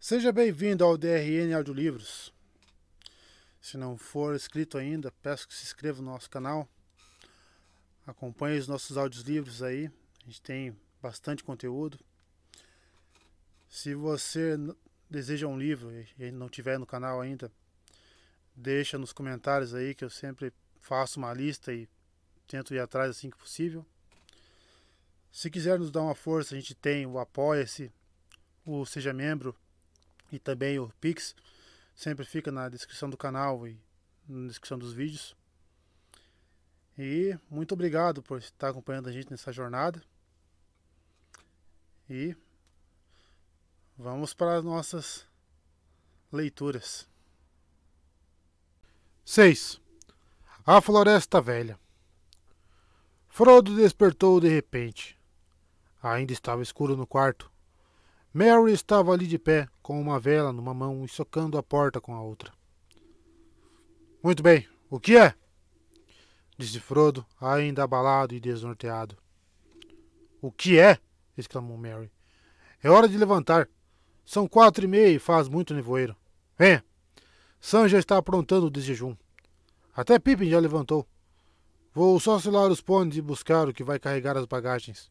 Seja bem-vindo ao DRN Audiolivros. Se não for inscrito ainda, peço que se inscreva no nosso canal. Acompanhe os nossos audiolivros aí. A gente tem bastante conteúdo. Se você deseja um livro e não tiver no canal ainda, deixa nos comentários aí que eu sempre faço uma lista e tento ir atrás assim que possível. Se quiser nos dar uma força, a gente tem o Apoia-se, o Seja Membro e também o Pix. Sempre fica na descrição do canal e na descrição dos vídeos. E muito obrigado por estar acompanhando a gente nessa jornada. E vamos para as nossas leituras. 6. A Floresta Velha. Frodo despertou de repente. Ainda estava escuro no quarto. Merry estava ali de pé, com uma vela numa mão e socando a porta com a outra. Muito bem, o que é? Disse Frodo, ainda abalado e desnorteado. O que é? Exclamou Merry. É hora de levantar. São 4:30 e faz muito nevoeiro. Venha. Sam já está aprontando o desjejum. Até Pippin já levantou. Vou só selar os pôneis e buscar o que vai carregar as bagagens.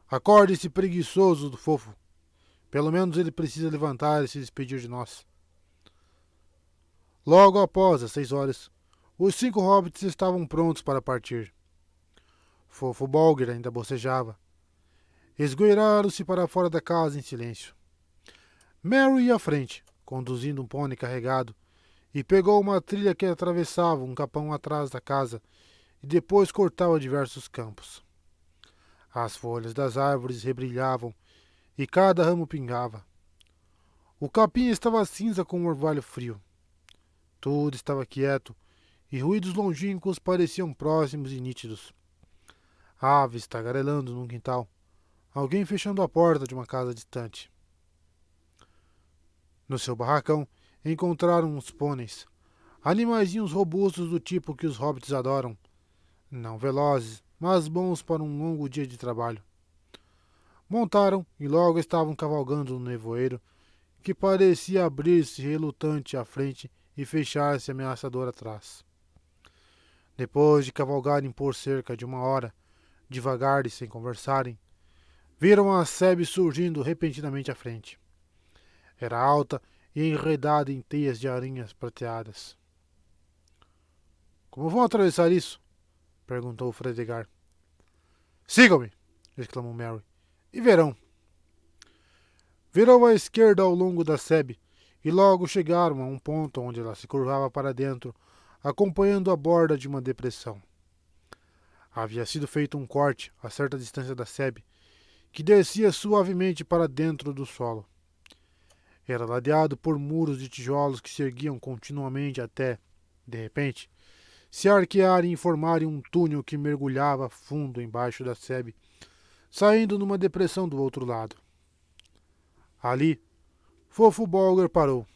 Acorde-se preguiçoso do fofo. Pelo menos ele precisa levantar e se despedir de nós. Logo após as 6 horas, os 5 hobbits estavam prontos para partir. Fofo Bolger ainda bocejava. Esgueiraram-se para fora da casa em silêncio. Merry ia à frente, conduzindo um pônei carregado, e pegou uma trilha que atravessava um capão atrás da casa e depois cortava diversos campos. As folhas das árvores rebrilhavam e cada ramo pingava. O capim estava cinza com um orvalho frio. Tudo estava quieto e ruídos longínquos pareciam próximos e nítidos. Aves tagarelando num quintal. Alguém fechando a porta de uma casa distante. No seu barracão encontraram uns pôneis, animaizinhos robustos do tipo que os hobbits adoram. Não velozes, mas bons para um longo dia de trabalho. Montaram e logo estavam cavalgando no nevoeiro, que parecia abrir-se relutante à frente e fechar-se ameaçador atrás. Depois de cavalgarem por cerca de 1 hora, devagar e sem conversarem, viram a Sebe surgindo repentinamente à frente. Era alta e enredada em teias de aranhas prateadas. Como vão atravessar isso? Perguntou Fredegar. Sigam-me! Exclamou Merry. E verão. Virou à esquerda ao longo da Sebe e logo chegaram a um ponto onde ela se curvava para dentro, acompanhando a borda de uma depressão. Havia sido feito um corte a certa distância da Sebe, que descia suavemente para dentro do solo. Era ladeado por muros de tijolos que se erguiam continuamente até, de repente, se arquearem e formarem um túnel que mergulhava fundo embaixo da Sebe, saindo numa depressão do outro lado. Ali, Fofo Bolger parou.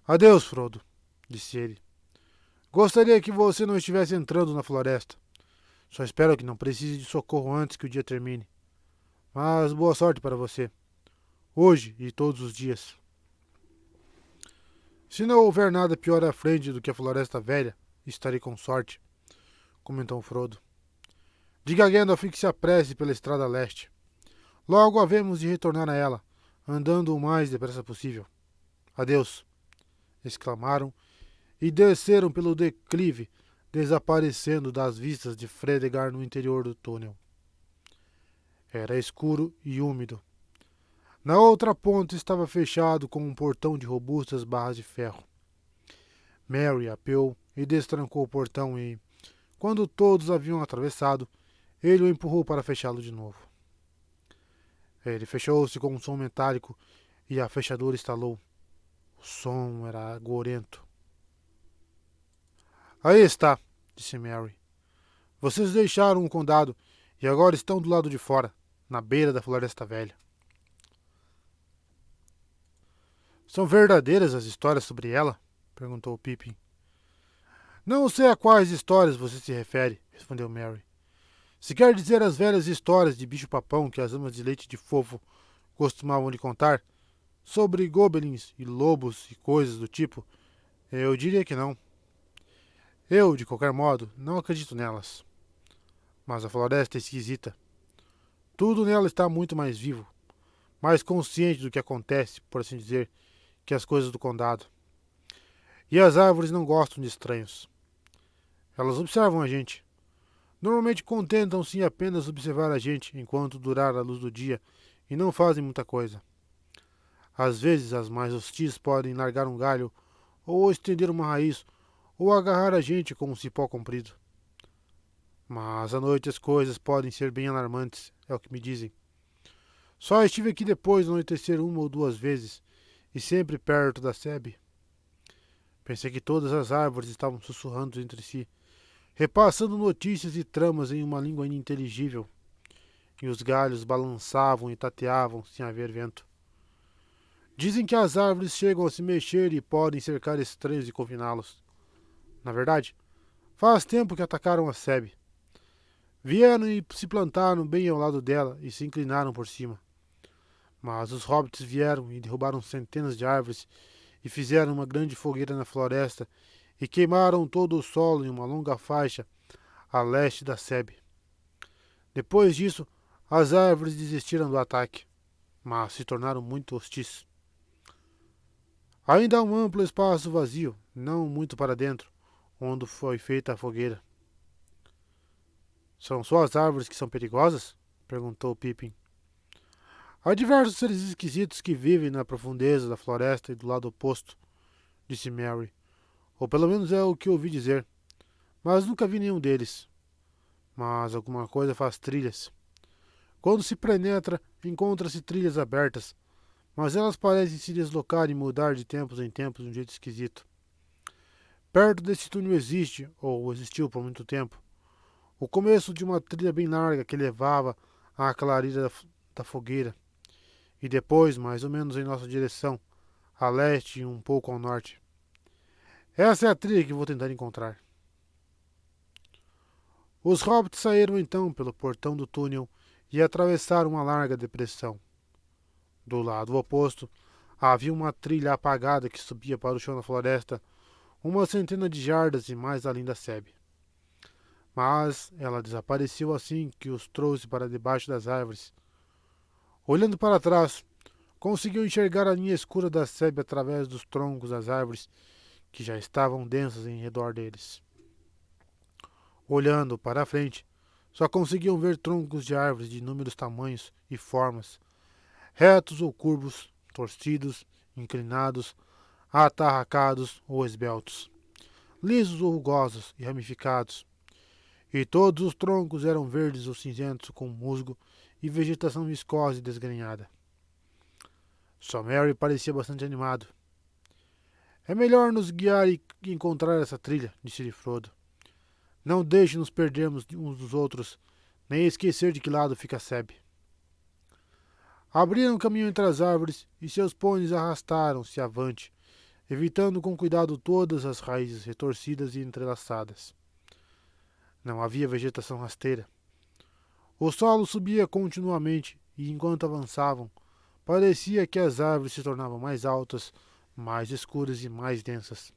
Adeus, Frodo, disse ele. Gostaria que você não estivesse entrando na floresta. Só espero que não precise de socorro antes que o dia termine. Mas boa sorte para você. Hoje e todos os dias. Se não houver nada pior à frente do que a Floresta Velha, estarei com sorte, comentou Frodo. Diga a Gandalf que se apresse pela estrada leste. Logo havemos de retornar a ela, andando o mais depressa possível. Adeus, exclamaram e desceram pelo declive, desaparecendo das vistas de Fredegar no interior do túnel. Era escuro e úmido. Na outra ponta estava fechado com um portão de robustas barras de ferro. Merry apeou e destrancou o portão e, quando todos haviam atravessado, ele o empurrou para fechá-lo de novo. Ele fechou-se com um som metálico e a fechadura estalou. O som era agorento. Aí está, disse Merry. Vocês deixaram o condado e agora estão do lado de fora, na beira da Floresta Velha. São verdadeiras as histórias sobre ela? Perguntou Pippin. Não sei a quais histórias você se refere, respondeu Merry. Se quer dizer as velhas histórias de bicho-papão que as amas de leite de Fofo costumavam lhe contar, sobre goblins e lobos e coisas do tipo, eu diria que não. Eu, de qualquer modo, não acredito nelas. Mas a floresta é esquisita. Tudo nela está muito mais vivo, mais consciente do que acontece, por assim dizer, que as coisas do condado. E as árvores não gostam de estranhos. Elas observam a gente. Normalmente contentam-se em apenas observar a gente enquanto durar a luz do dia e não fazem muita coisa. Às vezes, as mais hostis podem largar um galho, ou estender uma raiz, ou agarrar a gente com um cipó comprido. Mas à noite as coisas podem ser bem alarmantes, é o que me dizem. Só estive aqui depois do anoitecer uma ou duas vezes, e sempre perto da sebe. Pensei que todas as árvores estavam sussurrando entre si, repassando notícias e tramas em uma língua ininteligível, e os galhos balançavam e tateavam sem haver vento. Dizem que as árvores chegam a se mexer e podem cercar estranhos e confiná-los. Na verdade, faz tempo que atacaram a sebe. Vieram e se plantaram bem ao lado dela e se inclinaram por cima. Mas os hobbits vieram e derrubaram centenas de árvores e fizeram uma grande fogueira na floresta e queimaram todo o solo em uma longa faixa a leste da sebe. Depois disso, as árvores desistiram do ataque, mas se tornaram muito hostis. Ainda há um amplo espaço vazio, não muito para dentro, onde foi feita a fogueira. São só as árvores que são perigosas? Perguntou Pippin. Há diversos seres esquisitos que vivem na profundeza da floresta e do lado oposto, disse Merry. Ou pelo menos é o que ouvi dizer. Mas nunca vi nenhum deles. Mas alguma coisa faz trilhas. Quando se penetra, encontra-se trilhas abertas, mas elas parecem se deslocar e mudar de tempos em tempos de um jeito esquisito. Perto desse túnel existe, ou existiu por muito tempo, o começo de uma trilha bem larga que levava à clareira da fogueira, e depois, mais ou menos em nossa direção, a leste e um pouco ao norte. Essa é a trilha que vou tentar encontrar. Os hobbits saíram então pelo portão do túnel e atravessaram uma larga depressão. Do lado oposto, havia uma trilha apagada que subia para o chão da floresta, uma centena de jardas e mais além da sebe. Mas ela desapareceu assim que os trouxe para debaixo das árvores. Olhando para trás, conseguiu enxergar a linha escura da sebe através dos troncos das árvores que já estavam densas em redor deles. Olhando para a frente, só conseguiam ver troncos de árvores de inúmeros tamanhos e formas, retos ou curvos, torcidos, inclinados, atarracados ou esbeltos, lisos ou rugosos e ramificados. E todos os troncos eram verdes ou cinzentos com musgo e vegetação viscosa e desgrenhada. Só Merry parecia bastante animado. É melhor nos guiar e encontrar essa trilha, disse-lhe Frodo. Não deixe nos perdermos uns dos outros, nem esquecer de que lado fica a sebe. Abriram caminho entre as árvores e seus pôneis arrastaram-se avante, evitando com cuidado todas as raízes retorcidas e entrelaçadas. Não havia vegetação rasteira. O solo subia continuamente e, enquanto avançavam, parecia que as árvores se tornavam mais altas, mais escuras e mais densas.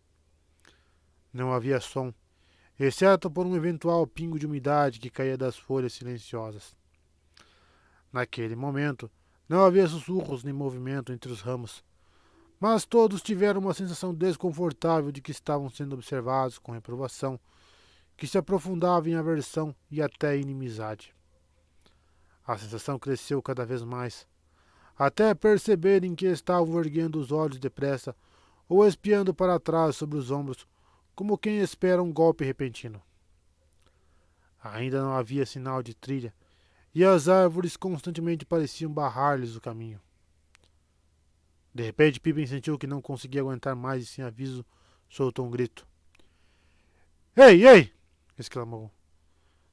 Não havia som, exceto por um eventual pingo de umidade que caía das folhas silenciosas. Naquele momento, não havia sussurros nem movimento entre os ramos, mas todos tiveram uma sensação desconfortável de que estavam sendo observados com reprovação, que se aprofundava em aversão e até inimizade. A sensação cresceu cada vez mais, até perceberem que estavam erguendo os olhos depressa ou espiando para trás sobre os ombros, como quem espera um golpe repentino. Ainda não havia sinal de trilha, e as árvores constantemente pareciam barrar-lhes o caminho. De repente, Pippin sentiu que não conseguia aguentar mais e, sem aviso, soltou um grito. Ei, ei! Exclamou.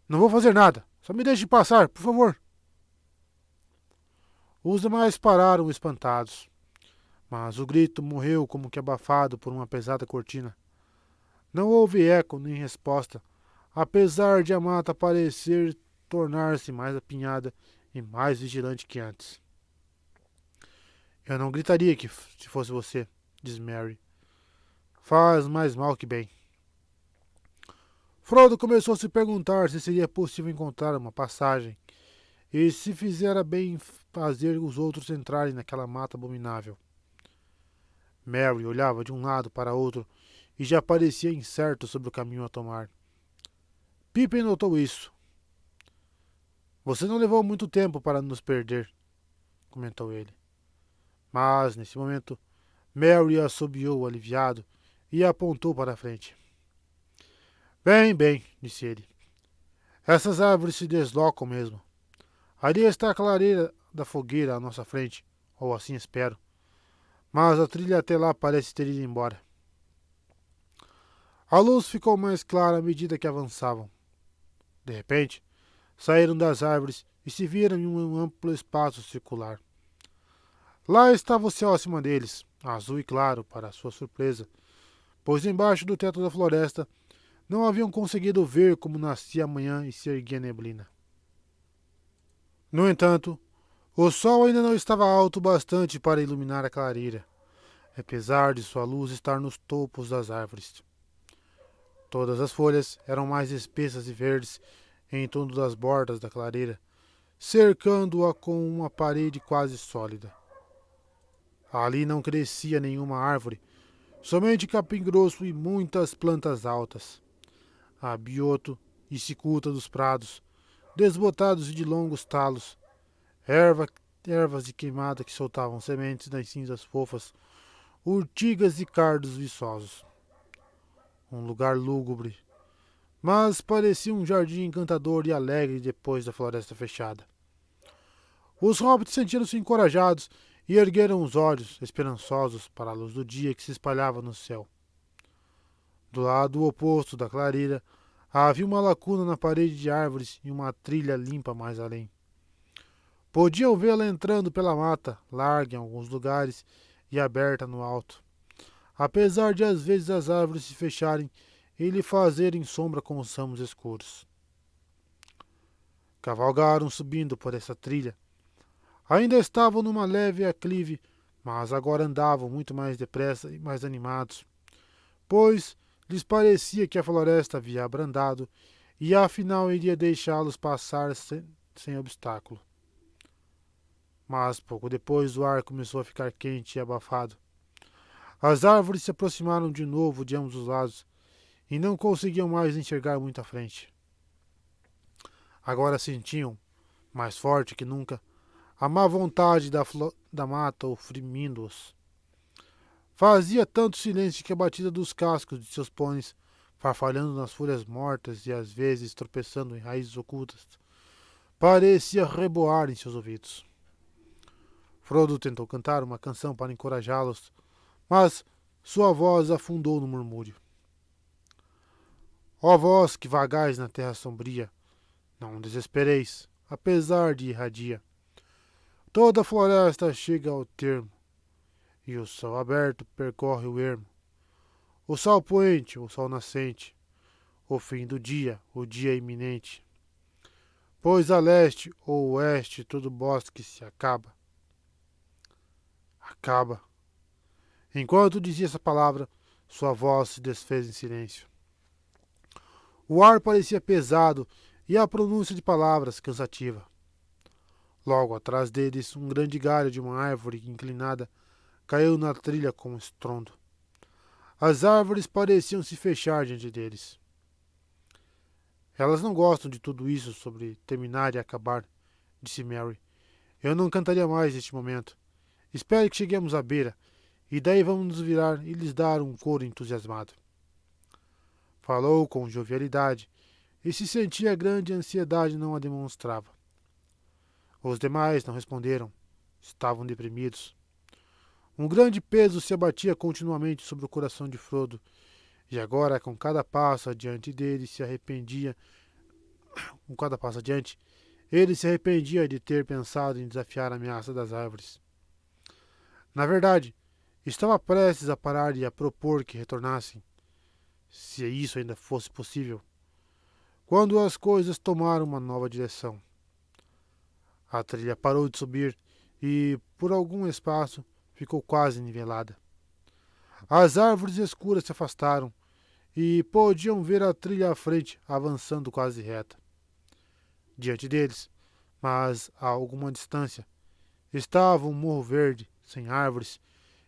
Não vou fazer nada. Só me deixe passar, por favor. Os demais pararam espantados, mas o grito morreu como que abafado por uma pesada cortina. Não houve eco nem resposta, apesar de a mata parecer tornar-se mais apinhada e mais vigilante que antes. Eu não gritaria se fosse você, diz Mary. Faz mais mal que bem. Frodo começou a se perguntar se seria possível encontrar uma passagem e se fizera bem fazer os outros entrarem naquela mata abominável. Mary olhava de um lado para outro e já parecia incerto sobre o caminho a tomar. Pippin notou isso. Você não levou muito tempo para nos perder, comentou ele. Mas, nesse momento, Mary assobiou aliviado e apontou para a frente. Bem, bem, disse ele. Essas árvores se deslocam mesmo. Ali está a clareira da fogueira à nossa frente, ou assim espero. Mas a trilha até lá parece ter ido embora. A luz ficou mais clara à medida que avançavam. De repente, saíram das árvores e se viram em um amplo espaço circular. Lá estava o céu acima deles, azul e claro, para sua surpresa, pois embaixo do teto da floresta não haviam conseguido ver como nascia a manhã e se erguia a neblina. No entanto, o sol ainda não estava alto bastante para iluminar a clareira, apesar de sua luz estar nos topos das árvores. Todas as folhas eram mais espessas e verdes em torno das bordas da clareira, cercando-a com uma parede quase sólida. Ali não crescia nenhuma árvore, somente capim grosso e muitas plantas altas. Abioto e cicuta dos prados, desbotados de longos talos, ervas de queimada que soltavam sementes das cinzas fofas, urtigas e cardos viçosos. Um lugar lúgubre, mas parecia um jardim encantador e alegre depois da floresta fechada. Os hobbits sentiram-se encorajados e ergueram os olhos, esperançosos, para a luz do dia que se espalhava no céu. Do lado oposto da clareira, havia uma lacuna na parede de árvores e uma trilha limpa mais além. Podiam vê-la entrando pela mata, larga em alguns lugares e aberta no alto. Apesar de às vezes as árvores se fecharem e lhe fazerem sombra com os ramos escuros. Cavalgaram subindo por essa trilha. Ainda estavam numa leve aclive, mas agora andavam muito mais depressa e mais animados, pois lhes parecia que a floresta havia abrandado e afinal iria deixá-los passar sem obstáculo. Mas pouco depois o ar começou a ficar quente e abafado. As árvores se aproximaram de novo de ambos os lados e não conseguiam mais enxergar muito à frente. Agora sentiam, mais forte que nunca, a má vontade da mata oprimindo-os. Fazia tanto silêncio que a batida dos cascos de seus pôneis, farfalhando nas folhas mortas e às vezes tropeçando em raízes ocultas, parecia reboar em seus ouvidos. Frodo tentou cantar uma canção para encorajá-los, mas sua voz afundou no murmúrio. Ó vós que vagais na terra sombria, não desespereis, apesar de irradia. Toda a floresta chega ao termo, e o sol aberto percorre o ermo. O sol poente, o sol nascente, o fim do dia, o dia iminente. Pois a leste ou oeste todo bosque se acaba. Acaba. Enquanto dizia essa palavra, sua voz se desfez em silêncio. O ar parecia pesado e a pronúncia de palavras cansativa. Logo atrás deles, um grande galho de uma árvore inclinada caiu na trilha com um estrondo. As árvores pareciam se fechar diante deles. Elas não gostam de tudo isso sobre terminar e acabar, disse Mary. Eu não cantaria mais neste momento. Espere que cheguemos à beira, e daí vamos nos virar e lhes dar um coro entusiasmado. Falou com jovialidade, e se sentia grande ansiedade não a demonstrava. Os demais não responderam. Estavam deprimidos. Um grande peso se abatia continuamente sobre o coração de Frodo, e agora, com cada passo adiante dele, se arrependia. Com cada passo adiante, ele se arrependia de ter pensado em desafiar a ameaça das árvores. Na verdade, estava prestes a parar e a propor que retornassem, se isso ainda fosse possível, quando as coisas tomaram uma nova direção. A trilha parou de subir e, por algum espaço, ficou quase nivelada. As árvores escuras se afastaram e podiam ver a trilha à frente avançando quase reta. Diante deles, mas a alguma distância, estava um morro verde, sem árvores,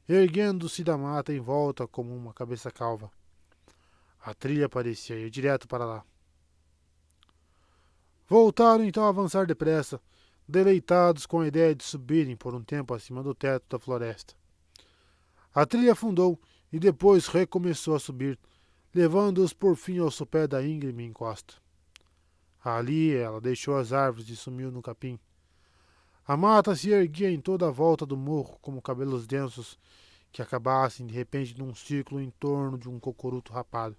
erguendo-se da mata em volta como uma cabeça calva. A trilha parecia ir direto para lá. Voltaram então a avançar depressa, deleitados com a ideia de subirem por um tempo acima do teto da floresta. A trilha afundou e depois recomeçou a subir, levando-os por fim ao sopé da íngreme encosta. Ali ela deixou as árvores e sumiu no capim. A mata se erguia em toda a volta do morro como cabelos densos que acabassem de repente num círculo em torno de um cocoruto rapado.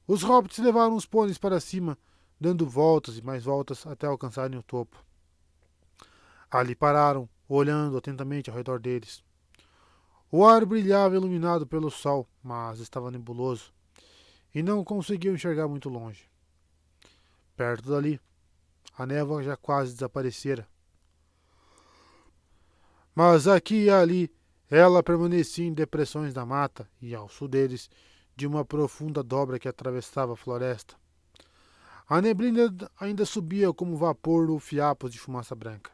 Os hobbits levaram os pôneis para cima, dando voltas e mais voltas até alcançarem o topo. Ali pararam, olhando atentamente ao redor deles. O ar brilhava iluminado pelo sol, mas estava nebuloso, e não conseguiam enxergar muito longe. Perto dali, a névoa já quase desaparecera. Mas aqui e ali, ela permanecia em depressões da mata e, ao sul deles, de uma profunda dobra que atravessava a floresta. A neblina ainda subia como vapor ou fiapos de fumaça branca.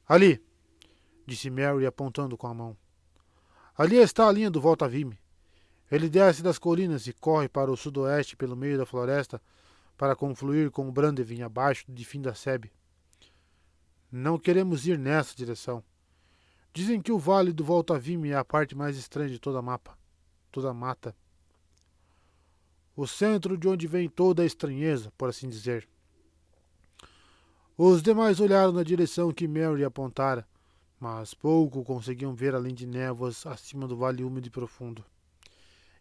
Ali, disse Merry apontando com a mão. Ali está a linha do Volta-Vime. Ele desce das colinas e corre para o sudoeste pelo meio da floresta para confluir com o Brandevin abaixo de Findaseb. Não queremos ir nessa direção. Dizem que o vale do Volta-Vime é a parte mais estranha de toda a mata. O centro de onde vem toda a estranheza, por assim dizer. Os demais olharam na direção que Merry apontara, mas pouco conseguiam ver além de névoas acima do vale úmido e profundo.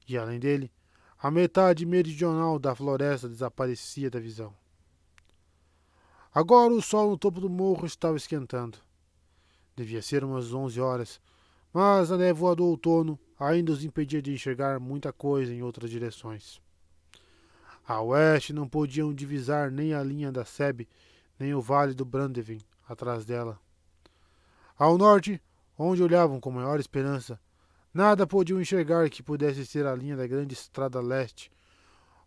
E além dele, a metade meridional da floresta desaparecia da visão. Agora o sol no topo do morro estava esquentando. Devia ser umas 11 horas, mas a névoa do outono ainda os impedia de enxergar muita coisa em outras direções. A oeste não podiam divisar nem a linha da Seb, nem o vale do Brandevin atrás dela. Ao norte, onde olhavam com maior esperança, nada podiam enxergar que pudesse ser a linha da grande estrada leste,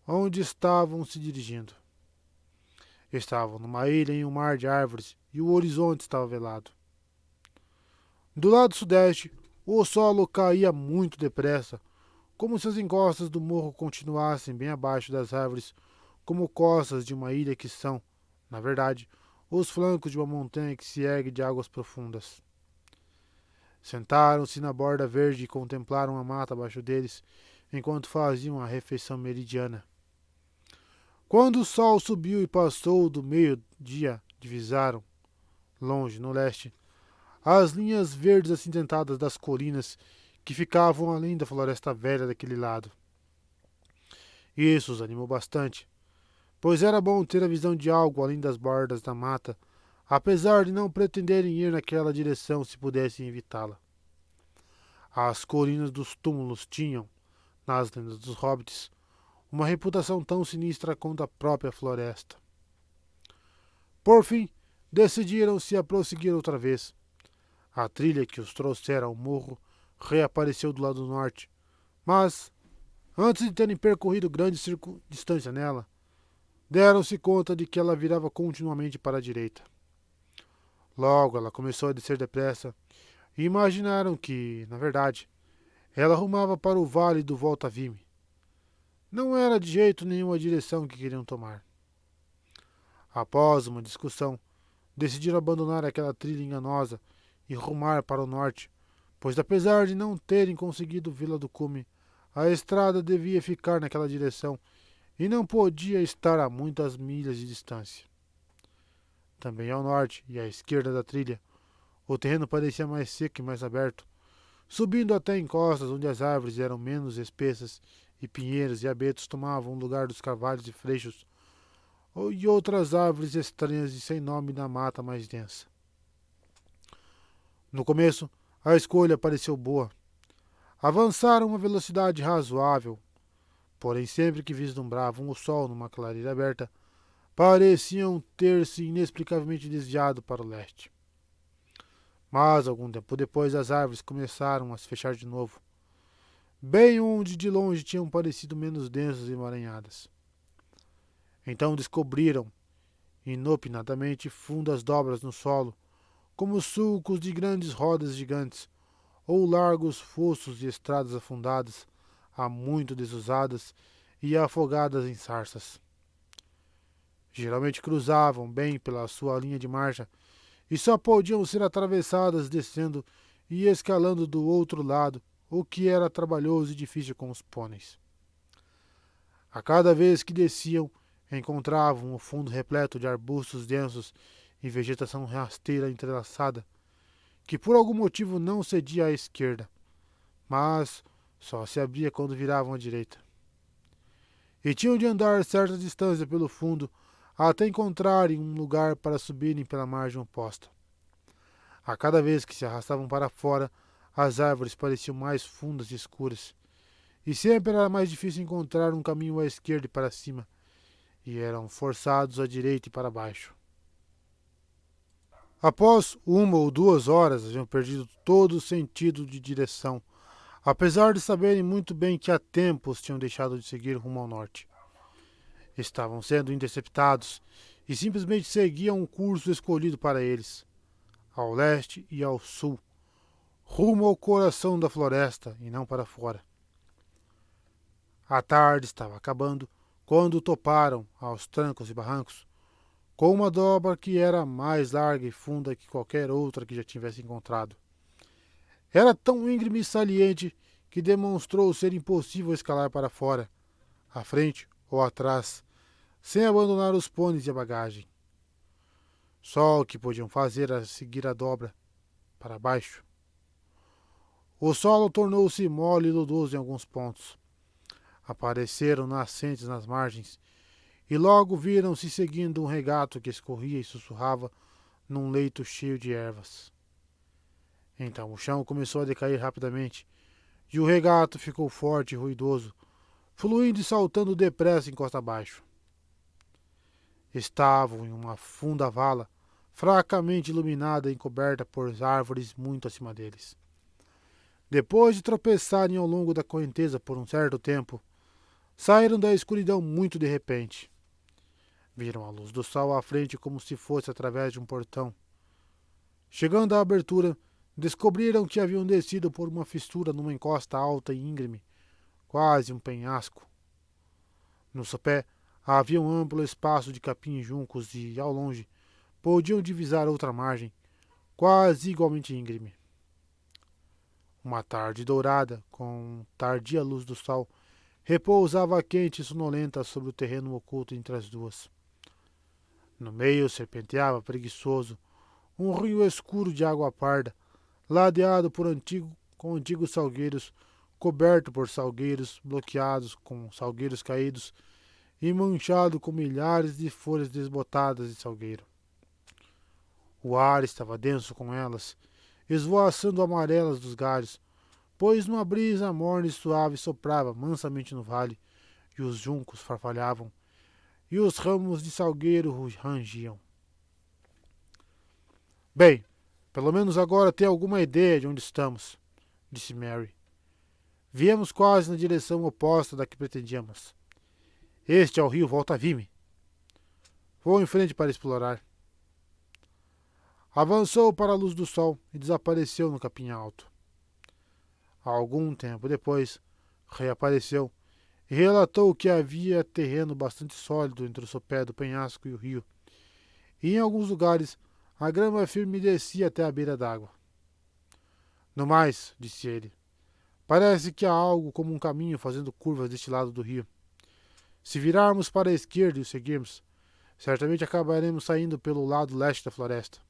onde estavam se dirigindo. Estavam numa ilha em um mar de árvores e o horizonte estava velado. Do lado sudeste, o solo caía muito depressa, como se as encostas do morro continuassem bem abaixo das árvores, como costas de uma ilha que são, na verdade, os flancos de uma montanha que se ergue de águas profundas. Sentaram-se na borda verde e contemplaram a mata abaixo deles, enquanto faziam a refeição meridiana. Quando o sol subiu e passou do meio-dia, divisaram, longe, no leste, as linhas verdes acinzentadas das colinas que ficavam além da floresta velha daquele lado. Isso os animou bastante, pois era bom ter a visão de algo além das bordas da mata, apesar de não pretenderem ir naquela direção se pudessem evitá-la. As colinas dos túmulos tinham, nas lendas dos hobbits, uma reputação tão sinistra quanto a própria floresta. Por fim, decidiram-se a prosseguir outra vez. A trilha que os trouxera ao morro reapareceu do lado norte, mas, antes de terem percorrido grande distância nela, deram-se conta de que ela virava continuamente para a direita. Logo ela começou a descer depressa e imaginaram que, na verdade, ela rumava para o vale do Volta-Vime. Não era de jeito nenhum a direção que queriam tomar. Após uma discussão, decidiram abandonar aquela trilha enganosa e rumar para o norte, pois apesar de não terem conseguido Vila do Cume, a estrada devia ficar naquela direção e não podia estar a muitas milhas de distância. Também ao norte e à esquerda da trilha, o terreno parecia mais seco e mais aberto, subindo até encostas onde as árvores eram menos espessas e pinheiros e abetos tomavam o lugar dos carvalhos e freixos e outras árvores estranhas e sem nome na mata mais densa. No começo, a escolha pareceu boa. Avançaram a uma velocidade razoável, porém sempre que vislumbravam o sol numa clareira aberta, pareciam ter-se inexplicavelmente desviado para o leste. Mas, algum tempo depois, as árvores começaram a se fechar de novo, bem onde de longe tinham parecido menos densas e emaranhadas. Então descobriram, inopinadamente, fundas dobras no solo, como sulcos de grandes rodas gigantes, ou largos fossos de estradas afundadas, há muito desusadas e afogadas em sarças. Geralmente cruzavam bem pela sua linha de marcha e só podiam ser atravessadas descendo e escalando do outro lado, o que era trabalhoso e difícil com os pôneis. A cada vez que desciam, encontravam o fundo repleto de arbustos densos e vegetação rasteira entrelaçada, que por algum motivo não cedia à esquerda, mas só se abria quando viravam à direita. E tinham de andar certa distância pelo fundo até encontrarem um lugar para subirem pela margem oposta. A cada vez que se arrastavam para fora, as árvores pareciam mais fundas e escuras, e sempre era mais difícil encontrar um caminho à esquerda e para cima, e eram forçados à direita e para baixo. Após 1 ou 2 horas, haviam perdido todo o sentido de direção, apesar de saberem muito bem que há tempos tinham deixado de seguir rumo ao norte. Estavam sendo interceptados e simplesmente seguiam o curso escolhido para eles, ao leste e ao sul, rumo ao coração da floresta e não para fora. A tarde estava acabando quando toparam, aos trancos e barrancos, com uma dobra que era mais larga e funda que qualquer outra que já tivesse encontrado. Era tão íngreme e saliente que demonstrou ser impossível escalar para fora, à frente ou atrás, sem abandonar os pôneis e a bagagem. Só o que podiam fazer era seguir a dobra, para baixo. O solo tornou-se mole e lodoso em alguns pontos. Apareceram nascentes nas margens, e logo viram-se seguindo um regato que escorria e sussurrava num leito cheio de ervas. Então o chão começou a decair rapidamente, e o regato ficou forte e ruidoso, fluindo e saltando depressa em costa abaixo. Estavam em uma funda vala, fracamente iluminada e encoberta por árvores muito acima deles. Depois de tropeçarem ao longo da correnteza por um certo tempo, saíram da escuridão muito de repente. Viram a luz do sol à frente como se fosse através de um portão. Chegando à abertura, descobriram que haviam descido por uma fissura numa encosta alta e íngreme, quase um penhasco. No sopé havia um amplo espaço de capim e juncos e, ao longe, podiam divisar outra margem, quase igualmente íngreme. Uma tarde dourada, com tardia luz do sol, repousava quente e sonolenta sobre o terreno oculto entre as duas. No meio serpenteava, preguiçoso, um rio escuro de água parda, ladeado com antigos salgueiros, coberto por salgueiros bloqueados com salgueiros caídos e manchado com milhares de folhas desbotadas de salgueiro. O ar estava denso com elas, esvoaçando amarelas dos galhos, pois uma brisa morna e suave soprava mansamente no vale, e os juncos farfalhavam, e os ramos de salgueiro rangiam. Bem, pelo menos agora tenho alguma ideia de onde estamos, disse Mary. Viemos quase na direção oposta da que pretendíamos. Este é o rio Volta Vime. Vou em frente para explorar. Avançou para a luz do sol e desapareceu no capim alto. Algum tempo depois, reapareceu e relatou que havia terreno bastante sólido entre o sopé do penhasco e o rio, e em alguns lugares a grama firme descia até a beira d'água. No mais, disse ele, parece que há algo como um caminho fazendo curvas deste lado do rio. Se virarmos para a esquerda e o seguirmos, certamente acabaremos saindo pelo lado leste da floresta.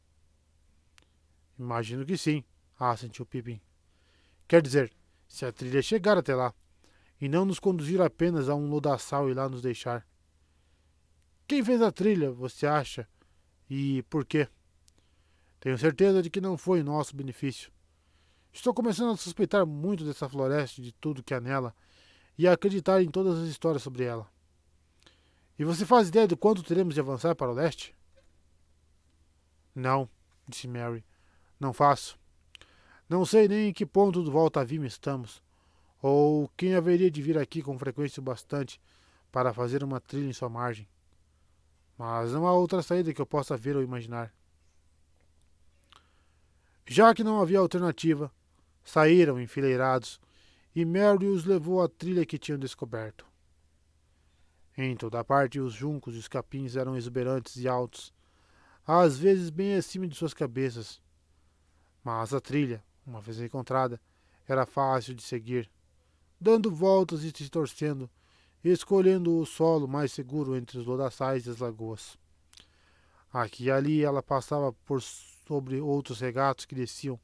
Imagino que sim, assentiu Pippin. Quer dizer, se a trilha chegar até lá, e não nos conduzir apenas a um lodaçal e lá nos deixar. Quem fez a trilha, você acha? E por quê? Tenho certeza de que não foi em nosso benefício. Estou começando a suspeitar muito dessa floresta e de tudo que há nela, e a acreditar em todas as histórias sobre ela. E você faz ideia do quanto teremos de avançar para o leste? Não, disse Mary. Não faço. Não sei nem em que ponto do Volta Vime estamos, ou quem haveria de vir aqui com frequência o bastante para fazer uma trilha em sua margem. Mas não há outra saída que eu possa ver ou imaginar. Já que não havia alternativa, saíram enfileirados e Mary os levou à trilha que tinham descoberto. Em toda parte os juncos e os capins eram exuberantes e altos, às vezes bem acima de suas cabeças, mas a trilha, uma vez encontrada, era fácil de seguir, dando voltas e se torcendo, escolhendo o solo mais seguro entre os lodaçais e as lagoas. Aqui e ali ela passava por sobre outros regatos que desciam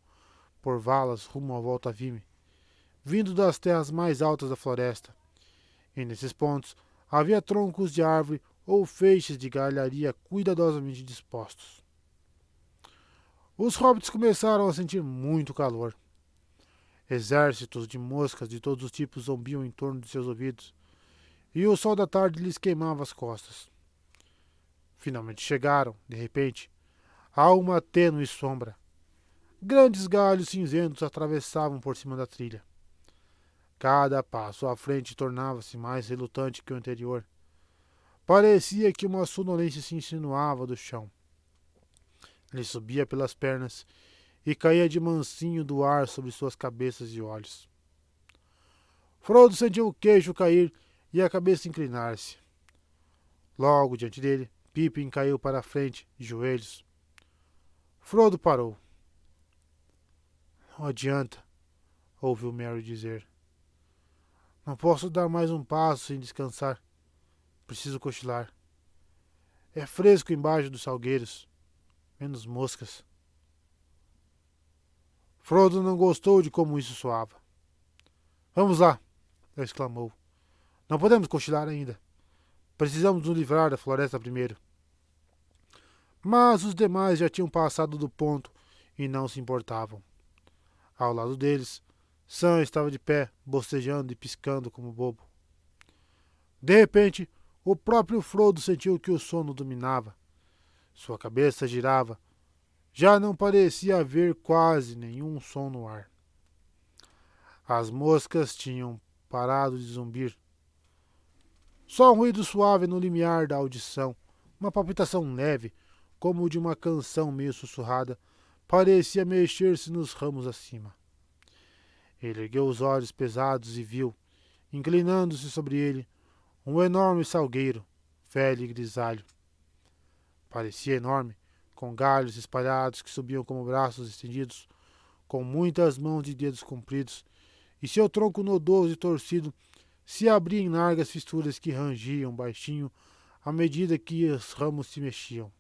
por valas rumo à Volta Vime, vindo das terras mais altas da floresta, e nesses pontos havia troncos de árvore ou feixes de galharia cuidadosamente dispostos. Os hobbits começaram a sentir muito calor. Exércitos de moscas de todos os tipos zombiam em torno de seus ouvidos, e o sol da tarde lhes queimava as costas. Finalmente chegaram, de repente, a uma tênue sombra. Grandes galhos cinzentos atravessavam por cima da trilha. Cada passo à frente tornava-se mais relutante que o anterior. Parecia que uma sonolência se insinuava do chão. Ele subia pelas pernas e caía de mansinho do ar sobre suas cabeças e olhos. Frodo sentiu o queixo cair e a cabeça inclinar-se. Logo diante dele, Pippin caiu para a frente, de joelhos. Frodo parou. Não adianta, ouviu Merry dizer. Não posso dar mais um passo sem descansar. Preciso cochilar. É fresco embaixo dos salgueiros. Menos moscas. Frodo não gostou de como isso soava. Vamos lá, exclamou. Não podemos cochilar ainda. Precisamos nos livrar da floresta primeiro. Mas os demais já tinham passado do ponto e não se importavam. Ao lado deles, Sam estava de pé, bocejando e piscando como bobo. De repente, o próprio Frodo sentiu que o sono dominava. Sua cabeça girava. Já não parecia haver quase nenhum som no ar. As moscas tinham parado de zumbir. Só um ruído suave no limiar da audição, uma palpitação leve, como de uma canção meio sussurrada, parecia mexer-se nos ramos acima. Ele ergueu os olhos pesados e viu, inclinando-se sobre ele, um enorme salgueiro, velho e grisalho. Parecia enorme, com galhos espalhados que subiam como braços estendidos, com muitas mãos e dedos compridos, e seu tronco nodoso e torcido se abria em largas fissuras que rangiam baixinho à medida que os ramos se mexiam.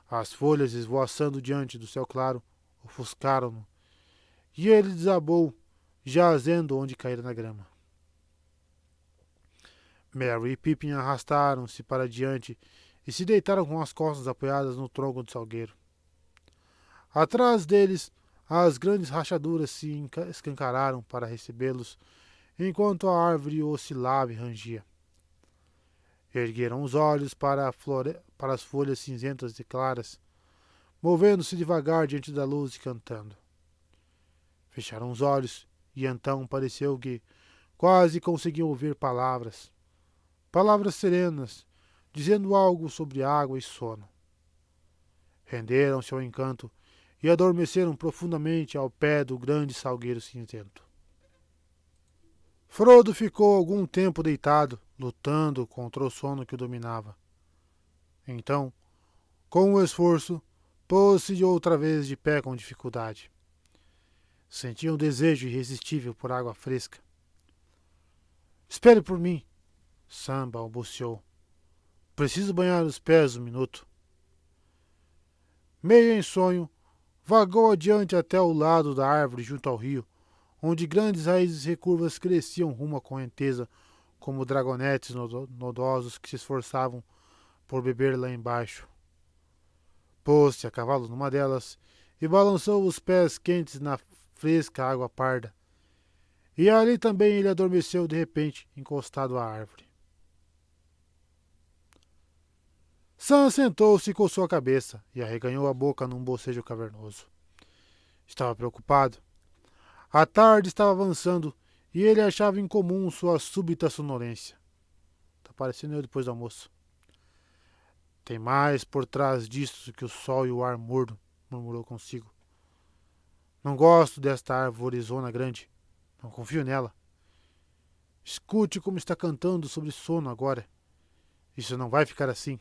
As folhas esvoaçando diante do céu claro ofuscaram-no, e ele desabou, jazendo onde caíra na grama. Merry e Pippin arrastaram-se para diante e se deitaram com as costas apoiadas no tronco do salgueiro. Atrás deles, as grandes rachaduras se escancararam para recebê-los, enquanto a árvore oscilava e rangia. Ergueram os olhos para as folhas cinzentas e claras, movendo-se devagar diante da luz e cantando. Fecharam os olhos e então pareceu que quase conseguiam ouvir palavras. Palavras serenas, dizendo algo sobre água e sono. Renderam-se ao encanto e adormeceram profundamente ao pé do grande salgueiro cinzento. Frodo ficou algum tempo deitado, lutando contra o sono que o dominava. Então, com o esforço, pôs-se outra vez de pé com dificuldade. Sentia um desejo irresistível por água fresca. Espere por mim, Sam balbuciou. Preciso banhar os pés um minuto. Meio em sonho, vagou adiante até o lado da árvore junto ao rio, onde grandes raízes recurvas cresciam rumo à correnteza, como dragonetes nodosos que se esforçavam por beber lá embaixo. Pôs-se a cavalo numa delas e balançou os pés quentes na fresca água parda. E ali também ele adormeceu de repente, encostado à árvore. Sam sentou-se e coçou a cabeça e arreganhou a boca num bocejo cavernoso. Estava preocupado. A tarde estava avançando e ele achava incomum sua súbita sonolência. Tá parecendo eu depois do almoço. Tem mais por trás disso que o sol e o ar morno, murmurou consigo. Não gosto desta arvorezona grande. Não confio nela. Escute como está cantando sobre sono agora. Isso não vai ficar assim.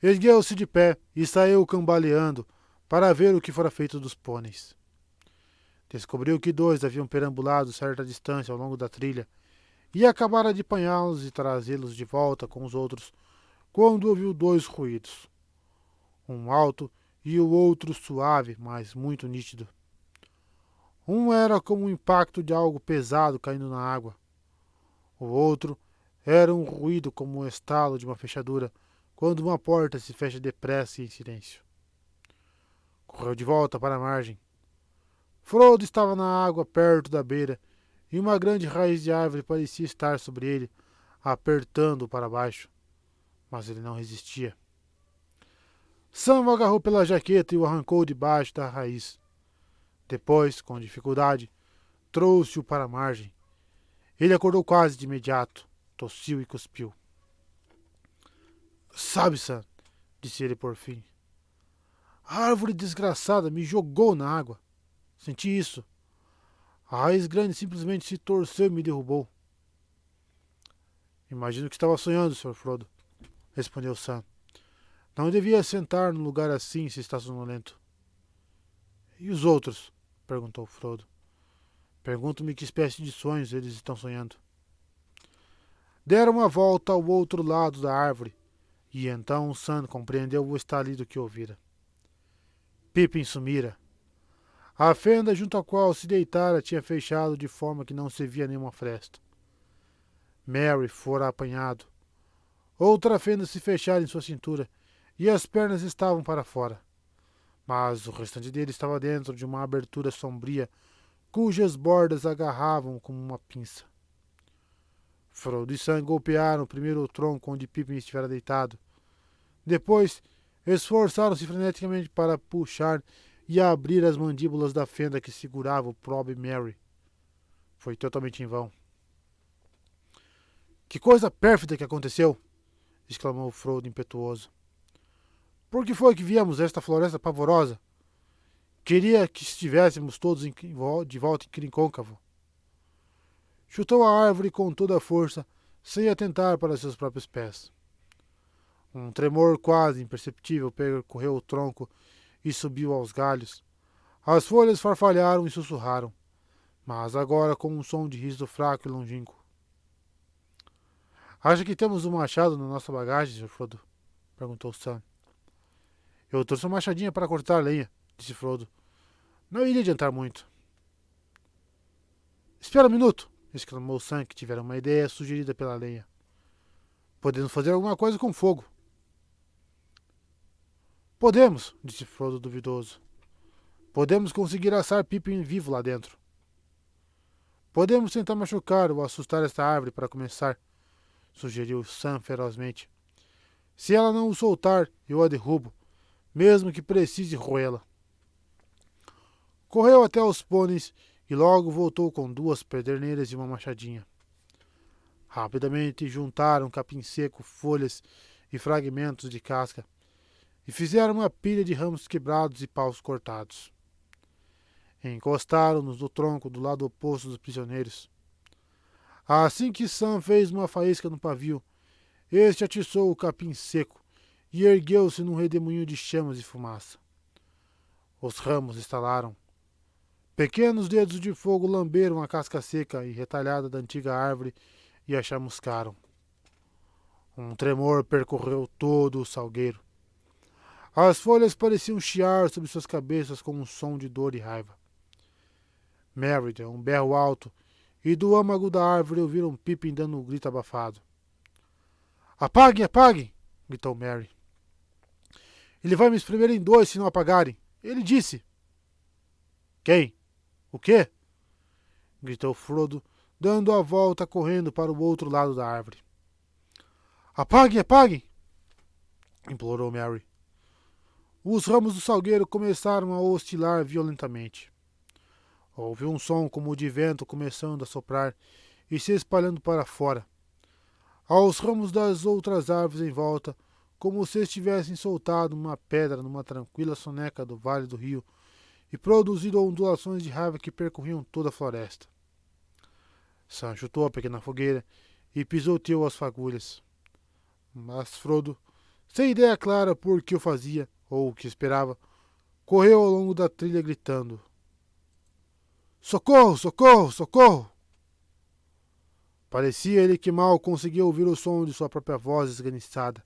Ergueu-se de pé e saiu cambaleando para ver o que fora feito dos pôneis. Descobriu que dois haviam perambulado certa distância ao longo da trilha e acabara de apanhá-los e trazê-los de volta com os outros quando ouviu dois ruídos. Um alto e o outro suave, mas muito nítido. Um era como o impacto de algo pesado caindo na água. O outro era um ruído como o estalo de uma fechadura quando uma porta se fecha depressa e em silêncio. Correu de volta para a margem. Frodo estava na água perto da beira e uma grande raiz de árvore parecia estar sobre ele, apertando-o para baixo. Mas ele não resistia. Sam o agarrou pela jaqueta e o arrancou debaixo da raiz. Depois, com dificuldade, trouxe-o para a margem. Ele acordou quase de imediato, tossiu e cuspiu. Sabe, Sam, disse ele por fim. A árvore desgraçada me jogou na água. Senti isso. A raiz grande simplesmente se torceu e me derrubou. Imagino que estava sonhando, Sr. Frodo, respondeu Sam. Não devia sentar num lugar assim se está sonolento. E os outros? Perguntou Frodo. Pergunto-me que espécie de sonhos eles estão sonhando. Deram uma volta ao outro lado da árvore, e então Sam compreendeu o estalido que ouvira. Pippin sumira. A fenda junto à qual se deitara tinha fechado de forma que não se via nenhuma fresta. Merry fora apanhado. Outra fenda se fechara em sua cintura, e as pernas estavam para fora. Mas o restante dele estava dentro de uma abertura sombria, cujas bordas agarravam como uma pinça. Frodo e Sam golpearam primeiro o tronco onde Pippin estivera deitado. Depois, esforçaram-se freneticamente para puxar e abrir as mandíbulas da fenda que segurava o pobre Merry. Foi totalmente em vão. Que coisa pérfida que aconteceu! Exclamou Frodo impetuoso. Por que foi que viemos a esta floresta pavorosa? Queria que estivéssemos todos de volta em Crincôncavo. Chutou a árvore com toda a força, sem atentar para seus próprios pés. Um tremor quase imperceptível percorreu o tronco e subiu aos galhos. As folhas farfalharam e sussurraram, mas agora com um som de riso fraco e longínquo. Acha que temos um machado na nossa bagagem, Sr. Frodo? Perguntou Sam. Eu trouxe uma machadinha para cortar a lenha, disse Frodo. Não iria adiantar muito. Espera um minuto, exclamou Sam, que tivera uma ideia sugerida pela lenha. Podemos fazer alguma coisa com fogo. Podemos, disse Frodo duvidoso. Podemos conseguir assar Pippin vivo lá dentro. Podemos tentar machucar ou assustar esta árvore para começar, sugeriu Sam ferozmente. Se ela não o soltar, eu a derrubo, mesmo que precise roê-la. Correu até os pôneis e logo voltou com duas pederneiras e uma machadinha. Rapidamente juntaram capim seco, folhas e fragmentos de casca e fizeram uma pilha de ramos quebrados e paus cortados. Encostaram-nos no tronco do lado oposto dos prisioneiros. Assim que Sam fez uma faísca no pavio, este atiçou o capim seco e ergueu-se num redemoinho de chamas e fumaça. Os ramos estalaram. Pequenos dedos de fogo lamberam a casca seca e retalhada da antiga árvore e a chamuscaram. Um tremor percorreu todo o salgueiro. As folhas pareciam chiar sobre suas cabeças com um som de dor e raiva. Merry deu um berro alto e do âmago da árvore ouviram Pippin dando um grito abafado. Apaguem, apaguem! Gritou Merry. Ele vai me espremer em dois se não apagarem. Ele disse. Quem? O quê? Gritou Frodo, dando a volta correndo para o outro lado da árvore. Apaguem, apaguem! Implorou Merry. Os ramos do salgueiro começaram a oscilar violentamente. Houve um som como de vento começando a soprar e se espalhando para fora, aos ramos das outras árvores em volta, como se estivessem soltado uma pedra numa tranquila soneca do vale do rio e produzido ondulações de raiva que percorriam toda a floresta. Sam chutou a pequena fogueira e pisoteou as fagulhas. Mas Frodo, sem ideia clara por que o fazia ou o que esperava, correu ao longo da trilha gritando: Socorro! Socorro! Socorro! Parecia ele que mal conseguia ouvir o som de sua própria voz esganiçada.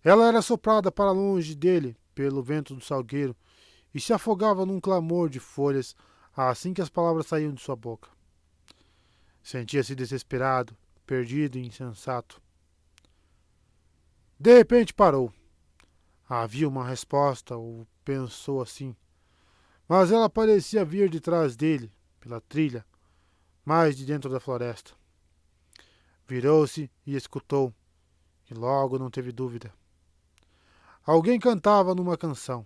Ela era soprada para longe dele pelo vento do salgueiro e se afogava num clamor de folhas assim que as palavras saíam de sua boca. Sentia-se desesperado, perdido e insensato. De repente parou. Havia uma resposta, ou pensou assim, mas ela parecia vir de trás dele, pela trilha, mais de dentro da floresta. Virou-se e escutou, e logo não teve dúvida. Alguém cantava numa canção.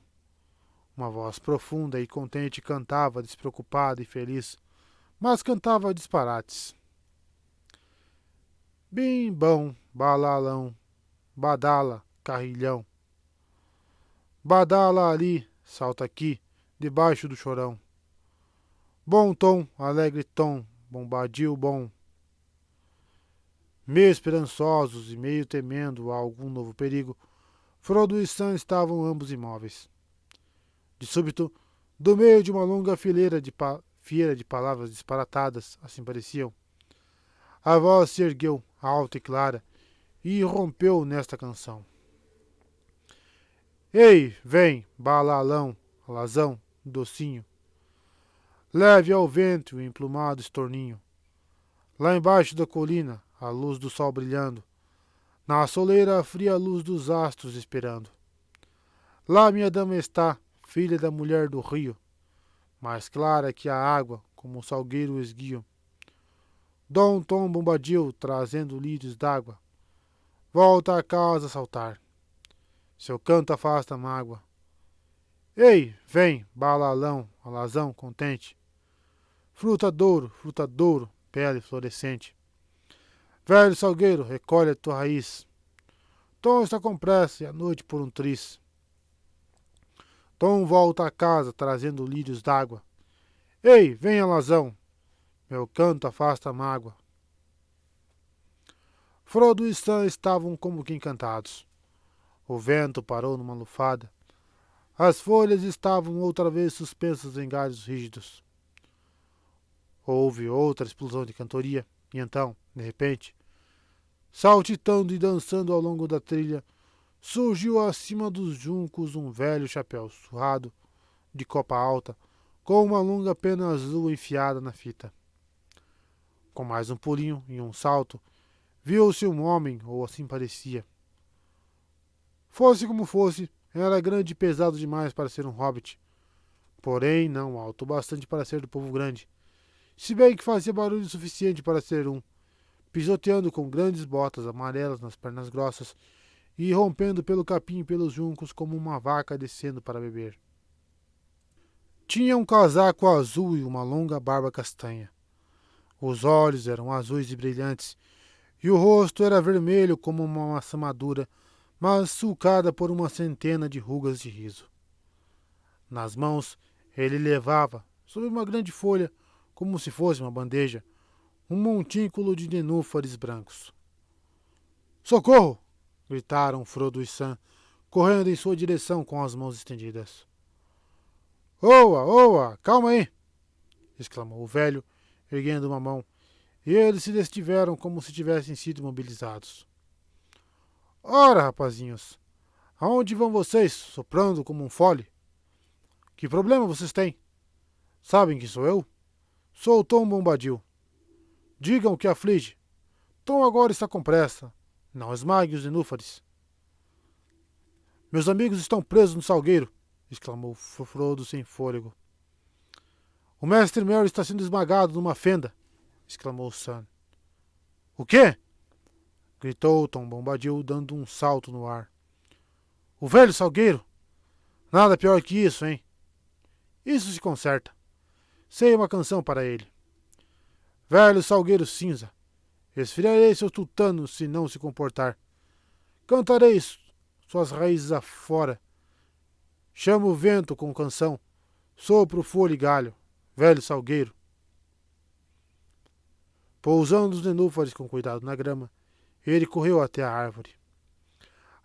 Uma voz profunda e contente cantava, despreocupada e feliz, mas cantava disparates. Bim, bom, balalão, badala, carrilhão. Badala ali, salta aqui, debaixo do chorão. Bom tom, alegre tom, bombadil bom. Meio esperançosos e meio temendo a algum novo perigo, Frodo e Sam estavam ambos imóveis. De súbito, do meio de uma longa fileira de palavras disparatadas, assim pareciam, a voz se ergueu, alta e clara, e irrompeu nesta canção. Ei, vem, balalão, alazão, docinho. Leve ao vento o emplumado estorninho. Lá embaixo da colina, a luz do sol brilhando. Na soleira a fria luz dos astros esperando. Lá minha dama está, filha da mulher do rio, mais clara que a água, como o salgueiro esguio. Dom Tom Bombadil, trazendo lírios d'água. Volta a casa a saltar. Seu canto afasta a mágoa. Ei, vem, balalão, alazão contente. Fruta douro, pele florescente. Velho salgueiro, recolhe a tua raiz. Tom está com pressa e a noite por um triz. Tom volta a casa trazendo lírios d'água. Ei, vem, alazão, meu canto afasta a mágoa. Frodo e Sam estavam como que encantados. O vento parou numa lufada. As folhas estavam outra vez suspensas em galhos rígidos. Houve outra explosão de cantoria, e então, de repente, saltitando e dançando ao longo da trilha, surgiu acima dos juncos um velho chapéu surrado, de copa alta, com uma longa pena azul enfiada na fita. Com mais um pulinho e um salto, viu-se um homem, ou assim parecia. Fosse como fosse, era grande e pesado demais para ser um hobbit, porém não alto o bastante para ser do povo grande, se bem que fazia barulho suficiente para ser um, pisoteando com grandes botas amarelas nas pernas grossas e rompendo pelo capim e pelos juncos como uma vaca descendo para beber. Tinha um casaco azul e uma longa barba castanha. Os olhos eram azuis e brilhantes, e o rosto era vermelho como uma maçã madura, mas sulcada por uma centena de rugas de riso. Nas mãos, ele levava, sob uma grande folha, como se fosse uma bandeja, um montículo de nenúfares brancos. Socorro! Gritaram Frodo e Sam, correndo em sua direção com as mãos estendidas. Oa, oa, calma aí! Exclamou o velho, erguendo uma mão, e eles se destiveram como se tivessem sido mobilizados. Ora, rapazinhos, aonde vão vocês, soprando como um fole? Que problema vocês têm? Sabem quem sou eu? Sou o Tom Bombadil. Digam o que aflige. Tom agora está com pressa. Não esmague os nenúfares. Meus amigos estão presos no salgueiro, exclamou Frodo sem fôlego. O mestre Merry está sendo esmagado numa fenda, exclamou Sam. O quê? Gritou Tom Bombadil, dando um salto no ar. O velho salgueiro! Nada pior que isso, hein? Isso se conserta. Sei uma canção para ele. Velho salgueiro cinza, esfriarei seu tutano se não se comportar. Cantarei suas raízes afora. Chamo o vento com canção, sopro folha e galho, velho salgueiro. Pousando os nenúfares com cuidado na grama, ele correu até a árvore.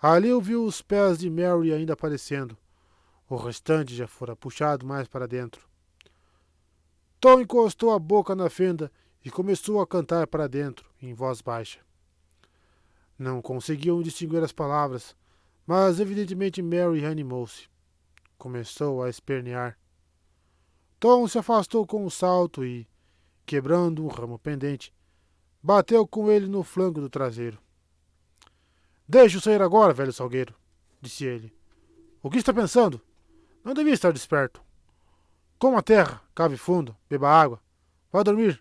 Ali ouviu os pés de Mary ainda aparecendo. O restante já fora puxado mais para dentro. Tom encostou a boca na fenda e começou a cantar para dentro, em voz baixa. Não conseguiam distinguir as palavras, mas evidentemente Mary reanimou-se. Começou a espernear. Tom se afastou com um salto e, quebrando um ramo pendente, bateu com ele no flanco do traseiro. Deixe-o sair agora, velho salgueiro, disse ele. O que está pensando? Não devia estar desperto. Coma a terra, cave fundo, beba água. Vá dormir.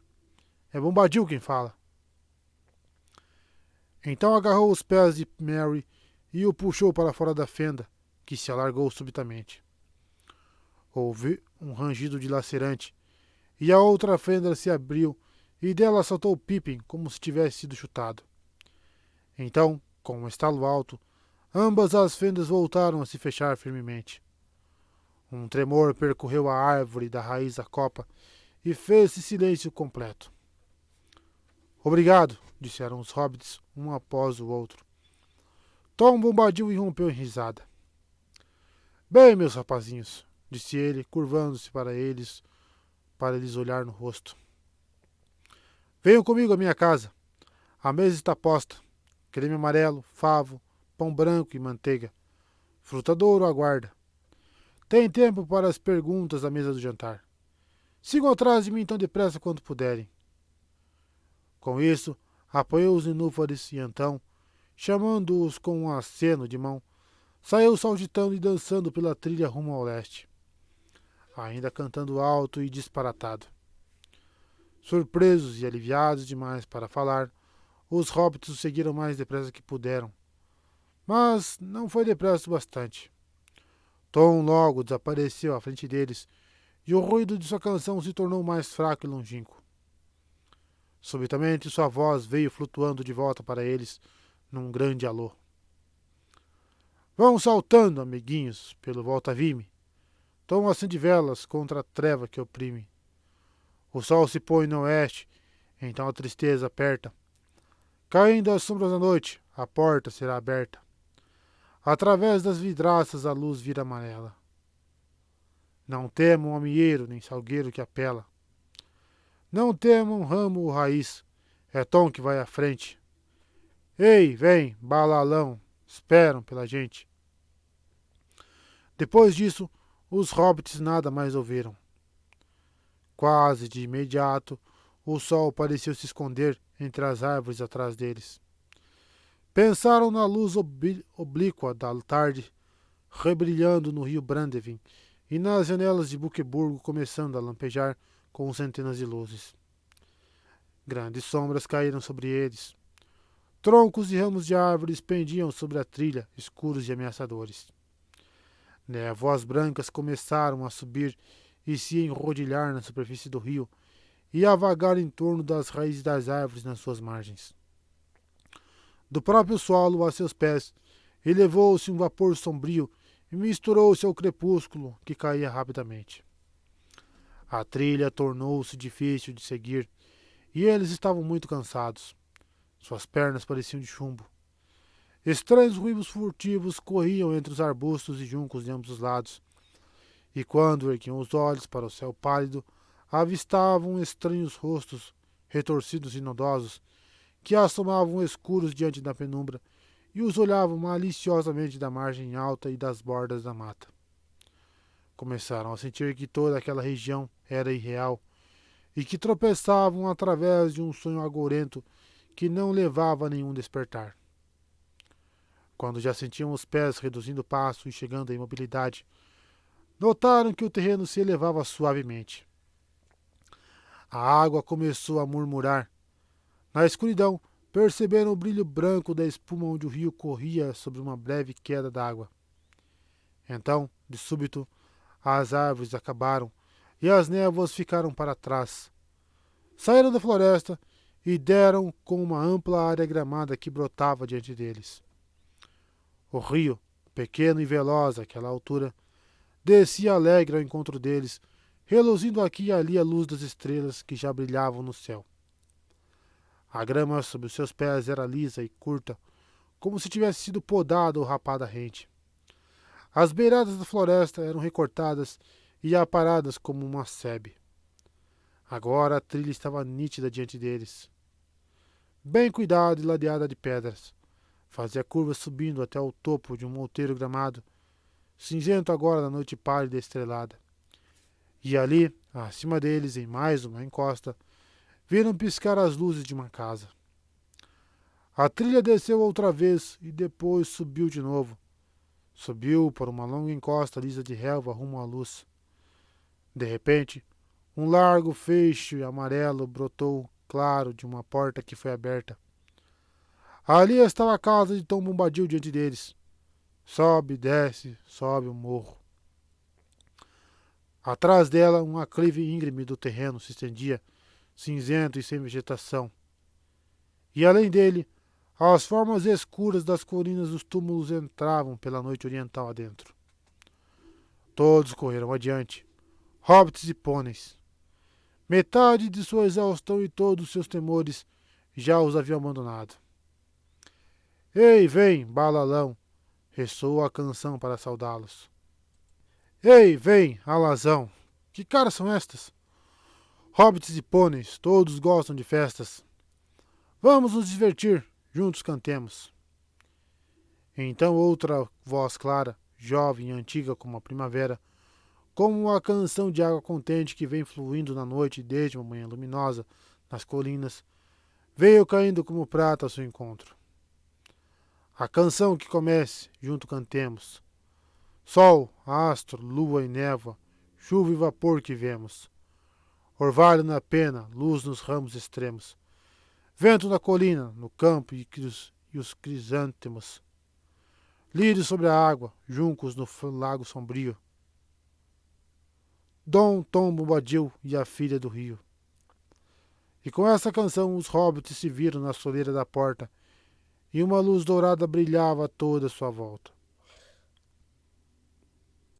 É Bombadil quem fala. Então agarrou os pés de Mary e o puxou para fora da fenda, que se alargou subitamente. Houve um rangido dilacerante, e a outra fenda se abriu, e dela saltou Pippin como se tivesse sido chutado. Então, com um estalo alto, ambas as fendas voltaram a se fechar firmemente. Um tremor percorreu a árvore da raiz à copa e fez-se silêncio completo. Obrigado, disseram os hobbits, um após o outro. Tom Bombadil irrompeu em risada. Bem, meus rapazinhos, disse ele, curvando-se para eles olhar no rosto. Venham comigo à minha casa. A mesa está posta. Creme amarelo, favo, pão branco e manteiga. Frutadouro aguarda. Tem tempo para as perguntas à mesa do jantar. Sigam atrás de mim tão depressa quanto puderem. Com isso, apoiou os nenúfares e então, chamando-os com um aceno de mão, saiu saltitando e dançando pela trilha rumo ao leste, ainda cantando alto e disparatado. Surpresos e aliviados demais para falar, os hobbits o seguiram mais depressa que puderam. Mas não foi depressa o bastante. Tom logo desapareceu à frente deles e o ruído de sua canção se tornou mais fraco e longínquo. Subitamente sua voz veio flutuando de volta para eles num grande alô. Vão saltando, amiguinhos, pelo volta-vime. Tom acende velas contra a treva que oprime. O sol se põe no oeste, então a tristeza aperta. Caindo as sombras da noite, a porta será aberta. Através das vidraças a luz vira amarela. Não temam amieiro nem salgueiro que apela. Não temam ramo ou raiz, é Tom que vai à frente. Ei, vem, balalão, esperam pela gente. Depois disso, os hobbits nada mais ouviram. Quase de imediato, o sol pareceu se esconder entre as árvores atrás deles. Pensaram na luz oblíqua da tarde rebrilhando no rio Brandevin e nas janelas de Buqueburgo começando a lampejar com centenas de luzes. Grandes sombras caíram sobre eles. Troncos e ramos de árvores pendiam sobre a trilha, escuros e ameaçadores. Névoas brancas começaram a subir e se enrodilhar na superfície do rio e a vagar em torno das raízes das árvores nas suas margens. Do próprio solo a seus pés, elevou-se um vapor sombrio e misturou-se ao crepúsculo que caía rapidamente. A trilha tornou-se difícil de seguir e eles estavam muito cansados. Suas pernas pareciam de chumbo. Estranhos ruivos furtivos corriam entre os arbustos e juncos de ambos os lados, e quando erguiam os olhos para o céu pálido, avistavam estranhos rostos, retorcidos e nodosos, que assomavam escuros diante da penumbra e os olhavam maliciosamente da margem alta e das bordas da mata. Começaram a sentir que toda aquela região era irreal e que tropeçavam através de um sonho agourento que não levava a nenhum despertar. Quando já sentiam os pés reduzindo o passo e chegando à imobilidade, notaram que o terreno se elevava suavemente. A água começou a murmurar. Na escuridão, perceberam o brilho branco da espuma onde o rio corria sobre uma breve queda d'água. Então, de súbito, as árvores acabaram e as névoas ficaram para trás. Saíram da floresta e deram com uma ampla área gramada que brotava diante deles. O rio, pequeno e veloz àquela altura, descia alegre ao encontro deles, reluzindo aqui e ali a luz das estrelas que já brilhavam no céu. A grama sob os seus pés era lisa e curta, como se tivesse sido podada ou rapada rente. As beiradas da floresta eram recortadas e aparadas como uma sebe. Agora a trilha estava nítida diante deles, bem cuidada e ladeada de pedras. Fazia curvas subindo até o topo de um outeiro gramado, cinzento agora na noite pálida e estrelada. E ali, acima deles, em mais uma encosta, viram piscar as luzes de uma casa. A trilha desceu outra vez e depois subiu de novo. Subiu por uma longa encosta lisa de relva rumo à luz. De repente, um largo feixe amarelo brotou claro de uma porta que foi aberta. Ali estava a casa de Tom Bombadil diante deles. Sobe, desce, sobe o morro. Atrás dela, um aclive íngreme do terreno se estendia, cinzento e sem vegetação. E além dele, as formas escuras das colinas dos túmulos entravam pela noite oriental adentro. Todos correram adiante, hobbits e pôneis. Metade de sua exaustão e todos os seus temores já os haviam abandonado. Ei, vem, balalão! Ressoou a canção para saudá-los. Ei, vem, alazão! Que caras são estas? Hobbits e pôneis, todos gostam de festas. Vamos nos divertir, juntos cantemos. Então outra voz clara, jovem e antiga como a primavera, como uma canção de água contente que vem fluindo na noite desde uma manhã luminosa nas colinas, veio caindo como prata ao seu encontro. A canção que comece, junto cantemos. Sol, astro, lua e névoa, chuva e vapor que vemos. Orvalho na pena, luz nos ramos extremos. Vento na colina, no campo e os crisântemos. Lírios sobre a água, juncos no lago sombrio. Dom Tom Bombadil e a filha do rio. E com essa canção os hobbits se viram na soleira da porta, e uma luz dourada brilhava a toda a sua volta.